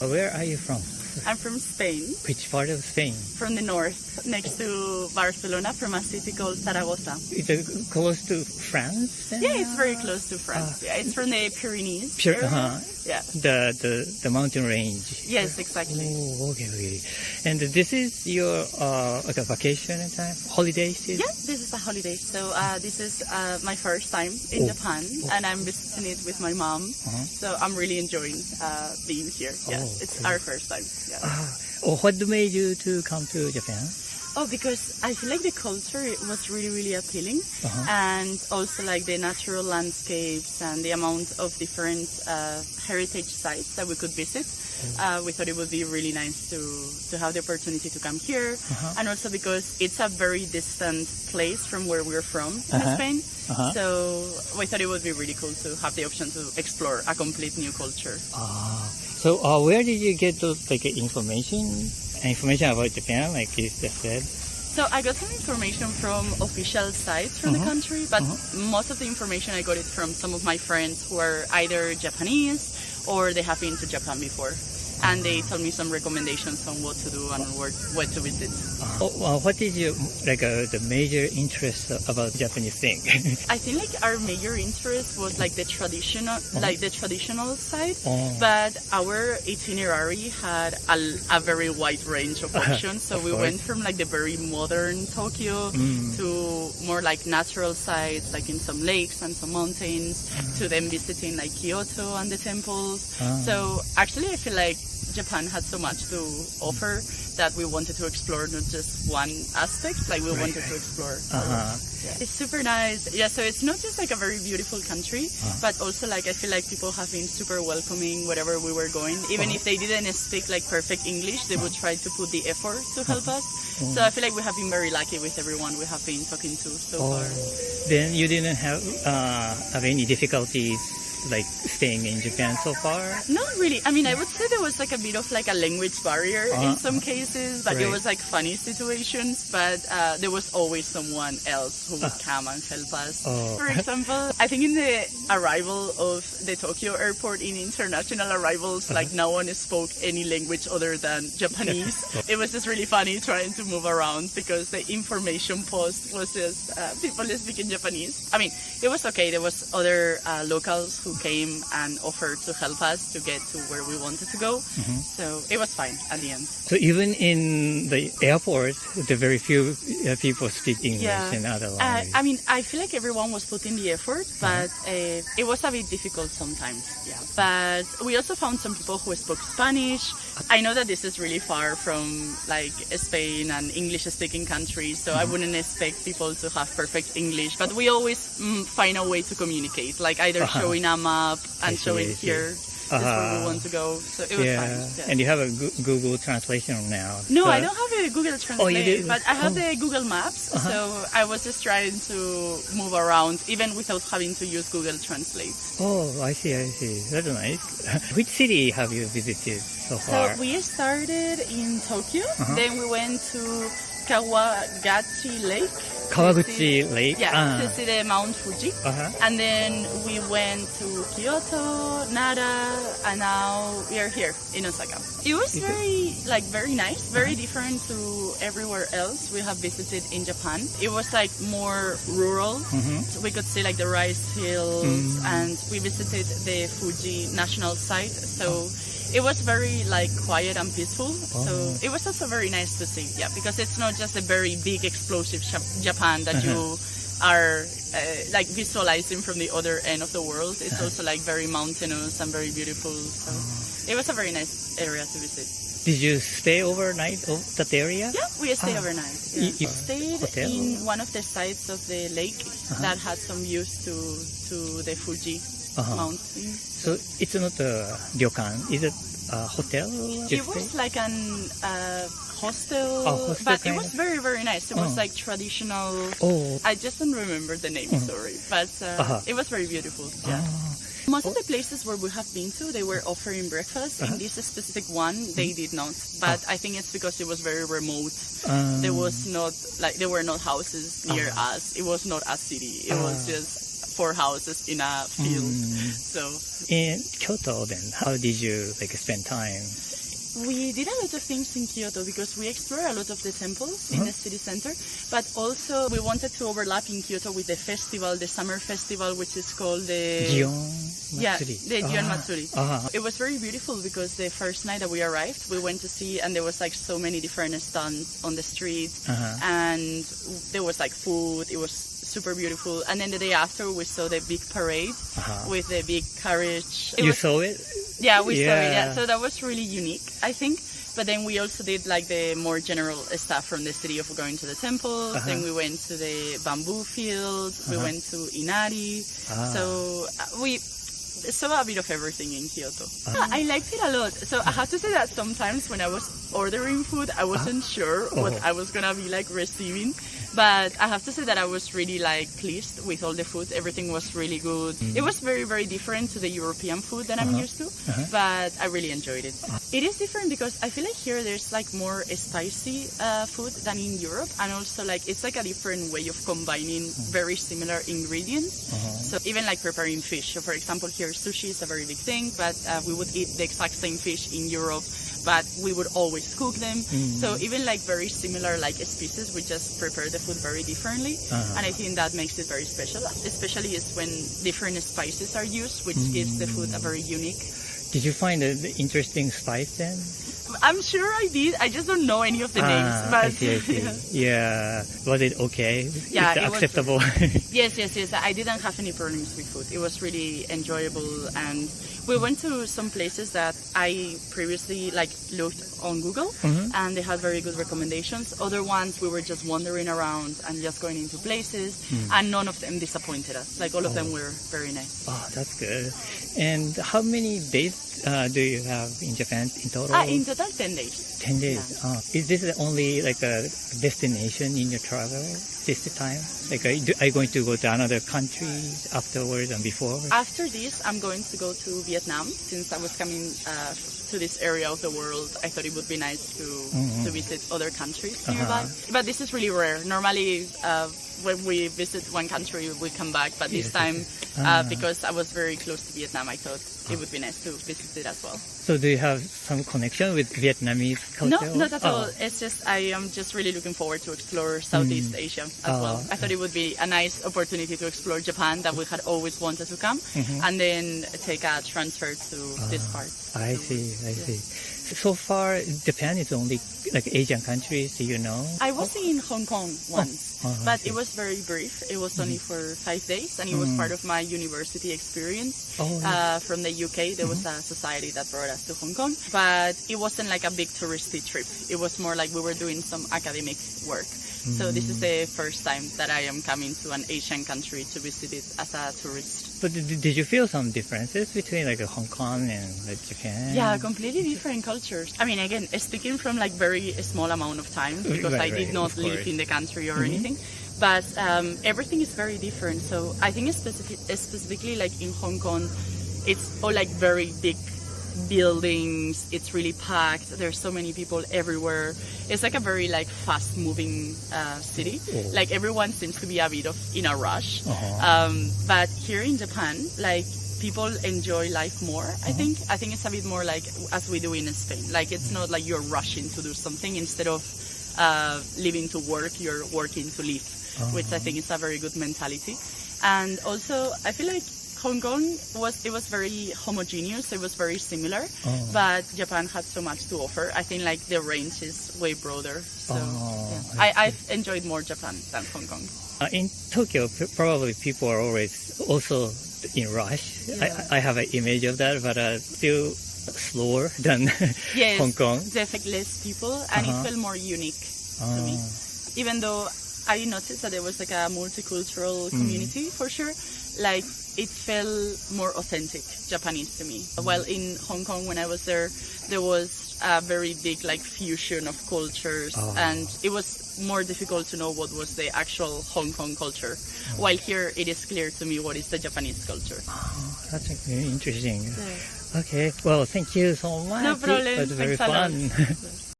Where are you from? I'm from Spain, Which part of Spain? from the north, next to Barcelona, from a city called Zaragoza. Is it close to France? Then? Yeah, it's very close to France. Yeah, it's from the Pyrenees. Pure, area. Yeah. The mountain range. Yes, exactly. Oh, okay. And this is your like a vacation time, holiday season? Yeah, this is a holiday. So this is my first time in Japan, and I'm visiting it with my mom. So I'm really enjoying being here. Yeah, it's our first time. Yeah. What made you to come to Japan? Oh, because I feel like the culture was really, really appealing, and also like the natural landscapes and the amount of different heritage sites that we could visit. We thought it would be really nice to have the opportunity to come here, and also because it's a very distant place from where we're from in Spain. So we thought it would be really cool to have the option to explore a complete new culture. So where did you get those like information about Japan, like you just said? So I got some information from official sites from the country, but most of the information I got it from some of my friends who are either Japanese or they have been to Japan before. And they told me some recommendations on what to do and where to visit. What is your like the major interest about Japanese thing? I think like our major interest was like the traditional side, but our itinerary had a very wide range of options. So we went from like the very modern Tokyo to more like natural sites, like in some lakes and some mountains, to then visiting like Kyoto and the temples. So actually, I feel like Japan had so much to offer that we wanted to explore not just one aspect, like we wanted to explore. It's super nice. Yeah, so it's not just like a very beautiful country, but also like I feel like people have been super welcoming wherever we were going. Even if they didn't speak like perfect English, they would try to put the effort to help us. So I feel like we have been very lucky with everyone we have been talking to so far. Then you didn't have any difficulties like staying in Japan so far? Not really. I mean, I would say there was like a bit of like a language barrier in some cases, but it was like funny situations, but there was always someone else who would come and help us. For example, I think in the arrival of the Tokyo airport, in international arrivals, like no one spoke any language other than Japanese. It was just really funny trying to move around because the information post was just people speaking Japanese. I mean, it was okay. There was other locals who came and offered to help us to get to where we wanted to go. So it was fine at the end. So even in the airport, the very few people speak English and other languages. I mean, I feel like everyone was putting the effort, but it was a bit difficult sometimes. Yeah. But we also found some people who spoke Spanish. I know that this is really far from like Spain and English-speaking countries, so I wouldn't expect people to have perfect English. But we always find a way to communicate, like either showing a map and showing here is where we want to go. So it was fine. Yeah. And you have a Google translation now. No, so I don't have a Google Translate, but I have the Google Maps. So I was just trying to move around even without having to use Google Translate. Oh, I see. That's nice. Which city have you visited so far? So we started in Tokyo, then we went to Kawaguchi Lake. Kawaguchi Lake? Yeah, to see the Mount Fuji. And then we went to Kyoto, Nara, and now we are here in Osaka. It was very nice, very different to everywhere else we have visited in Japan. It was like more rural. So we could see like the rice hills, and we visited the Fuji National Site. So it was very like quiet and peaceful. So it was also very nice to see, because it's not just a very big explosive Japan that you are like visualizing from the other end of the world. It's also like very mountainous and very beautiful. So it was a very nice area to visit. Did you stay overnight in that area? Yeah, we stayed overnight. Yeah. You stayed in one of the sides of the lake that had some views to the Fuji mountain. So it's not a ryokan, is it a hotel? It was like an hostel, but it was very, very nice. It was like traditional. I just don't remember the name, sorry, but it was very beautiful. Yeah. Most of the places where we have been to, they were offering breakfast. In this specific one, they did not. But I think it's because it was very remote. There were not houses near us. It was not a city. It was just 4 houses in a field. So in Kyoto, then how did you spend time? We did a lot of things in Kyoto because we explored a lot of the temples in the city center, but also we wanted to overlap in Kyoto with the festival, the summer festival, which is called the the Gion Matsuri. It was very beautiful because the first night that we arrived, we went to see, and there was like so many different stands on the streets, and there was like food. It was super beautiful. And then the day after, we saw the big parade with the big carriage. You saw it? Yeah, we saw it. Yeah, so that was really unique, I think. But then we also did like the more general stuff from the city of going to the temples. Then we went to the bamboo fields. We went to Inari. So we saw a bit of everything in Kyoto. I liked it a lot. So I have to say that sometimes when I was ordering food, I wasn't sure what I was gonna be like receiving. But I have to say that I was really like pleased with all the food. Everything was really good. It was very, very different to the European food that I'm used to, but I really enjoyed it. It is different because I feel like here there's like more spicy food than in Europe, and also like it's like a different way of combining very similar ingredients. So even like preparing fish. So for example, here sushi is a very big thing, but we would eat the exact same fish in Europe, but we would always cook them. So even like very similar like species, we just prepare the food very differently, and I think that makes it very special, especially is when different spices are used, which gives the food a very unique. Did you find an interesting spice then? I'm sure I did. I just don't know any of the names. But I see. Yeah. Was it okay? Yeah, it acceptable? Yes. I didn't have any problems with food. It was really enjoyable, and we went to some places that I previously like looked on Google, and they had very good recommendations. Other ones we were just wandering around and just going into places, and none of them disappointed us. Like all of them were very nice. Oh, that's good. And how many days do you have in Japan in total? In total, 10 days. 10 days. Yeah. Is this only like a destination in your travel this time? Like, are you going to go to another country afterwards and before? After this, I'm going to go to Vietnam. Since I was coming to this area of the world, I thought it would be nice to visit other countries nearby. But this is really rare. Normally, when we visit one country, we come back. But this time, because I was very close to Vietnam, I thought it would be nice to visit it as well. So do you have some connection with Vietnamese culture? No, not at all. It's just I am just really looking forward to explore Southeast Asia as well. I thought it would be a nice opportunity to explore Japan that we had always wanted to come, and then take a transfer to this part. I see. So far, Japan is only like Asian countries, you know? I was in Hong Kong once, but it was very brief. It was only for 5 days, and it was part of my university experience. From the UK, there was a society that brought us to Hong Kong, but it wasn't like a big touristy trip. It was more like we were doing some academic work. So this is the first time that I am coming to an Asian country to visit it as a tourist. But did you feel some differences between like Hong Kong and like Japan? Yeah, completely different cultures. I mean, again, speaking from like very small amount of time, because I did not live in the country or anything. But everything is very different. So I think specifically like in Hong Kong, it's all like very big buildings. It's really packed. There's so many people everywhere. It's like a very like fast moving city. Like everyone seems to be a bit of in a rush. But here in Japan, like people enjoy life more. I think it's a bit more like as we do in Spain. Like it's not like you're rushing to do something. Instead of living to work, you're working to live, which I think is a very good mentality. And also I feel like Hong Kong was very homogeneous. It was very similar, but Japan had so much to offer. I think like the range is way broader. So I've enjoyed more Japan than Hong Kong. In Tokyo, probably people are always also in rush. I have an image of that, but still slower than Hong Kong. Definitely less people, and it felt more unique to me. Even though I noticed that there was like a multicultural community for sure. Like it felt more authentic Japanese to me. While in Hong Kong, when I was there was a very big like fusion of cultures, and it was more difficult to know what was the actual Hong Kong culture. While here, it is clear to me what is the Japanese culture. That's very interesting. Okay, well, thank you so much. No problem. It was very Thanks a lot. fun.